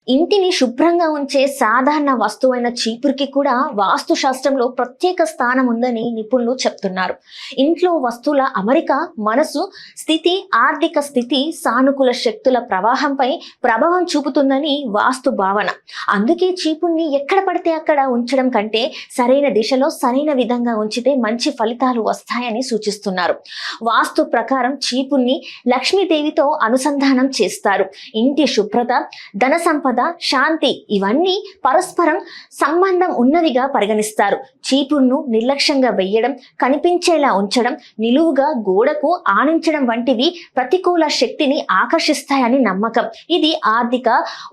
ఇంటిని శుభ్రంగా ఉంచే సాధారణ వస్తువైన చీపురుకి కూడా వాస్తు శాస్త్రంలో ప్రత్యేక స్థానం ఉందని నిపుణులు చెప్తున్నారు. ఇంట్లో వస్తువుల అమరిక మనసు స్థితి, ఆర్థిక స్థితి, సానుకూల శక్తుల ప్రవాహంపై ప్రభావం చూపుతుందని వాస్తు భావన. అందుకే చీపుర్ని ఎక్కడ పడితే అక్కడ ఉంచడం కంటే సరైన దిశలో సరైన విధంగా ఉంచితే మంచి ఫలితాలు వస్తాయని సూచిస్తున్నారు. వాస్తు ప్రకారం చీపుర్ని లక్ష్మీదేవితో అనుసంధానం చేస్తారు. ఇంటి శుభ్రత, ధన సంపద, శాంతి ఇవన్నీ పరస్పరం సంబంధం ఉన్నదిగా పరిగణిస్తారు. చీపుర్ను నిర్లక్ష్యంగా వేయడం, కనిపించేలా ఉంచడం, నిలువుగా గోడకు ఆనించడం వంటివి ప్రతికూల శక్తిని ఆకర్షిస్తాయని నమ్మకం. ఇది ఆర్థిక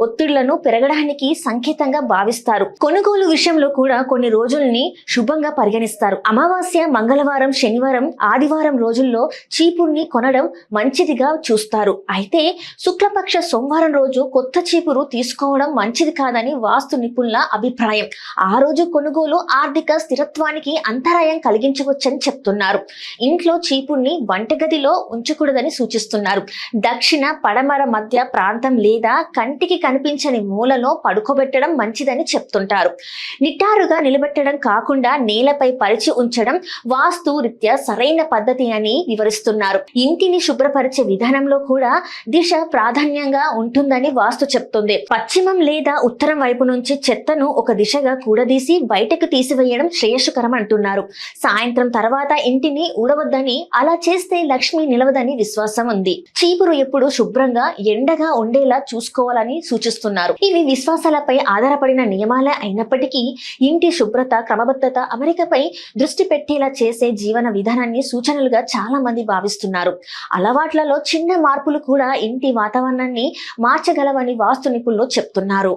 ఒత్తిళ్లను పెరగడానికి సంకేతంగా భావిస్తారు. కొనుగోలు విషయంలో కూడా కొన్ని రోజుల్ని శుభంగా పరిగణిస్తారు. అమావాస్య, మంగళవారం, శనివారం, ఆదివారం రోజుల్లో చీపుర్ని కొనడం మంచిదిగా చూస్తారు. అయితే శుక్లపక్ష సోమవారం రోజు కొత్త చీపురు తీసుకోవడం మంచిది కాదని వాస్తు నిపుణుల అభిప్రాయం. ఆ రోజు కొనుగోలు ఆర్థిక స్థిరత్వానికి అంతరాయం కలిగించవచ్చని చెప్తున్నారు. ఇంట్లో చీపుర్ని వంటగదిలో ఉంచకూడదని సూచిస్తున్నారు. దక్షిణ, పడమర మధ్య ప్రాంతం లేదా కంటికి కనిపించని మూలలో పడుకోబెట్టడం మంచిదని చెప్తుంటారు. నిటారుగా నిలబెట్టడం కాకుండా నేలపై పరిచి ఉంచడం వాస్తు రీత్యా సరైన పద్ధతి అని వివరిస్తున్నారు. ఇంటిని శుభ్రపరిచే విధానంలో కూడా దిశ ప్రాధాన్యంగా ఉంటుందని వాస్తు చెప్తుంది. పశ్చిమం లేదా ఉత్తరం వైపు నుంచి చెత్తను ఒక దిశగా కూడదీసి బయటకు తీసివేయడం శ్రేయస్కరం అంటున్నారు. సాయంత్రం తర్వాత ఇంటిని ఊడవద్దని, అలా చేస్తే లక్ష్మి నిలవదని విశ్వాసం ఉంది. చీపురు ఎప్పుడు శుభ్రంగా, ఎండగా ఉండేలా చూసుకోవాలని సూచిస్తున్నారు. ఇవి విశ్వాసాలపై ఆధారపడిన నియమాలే అయినప్పటికీ ఇంటి శుభ్రత, క్రమబద్ధత, అమరికపై దృష్టి పెట్టేలా చేసే జీవన విధానాన్ని సూచనలుగా చాలా మంది భావిస్తున్నారు. అలవాట్లలో చిన్న మార్పులు కూడా ఇంటి వాతావరణాన్ని మార్చగలవని వాస్తు నిపుణులు చెప్తున్నారు.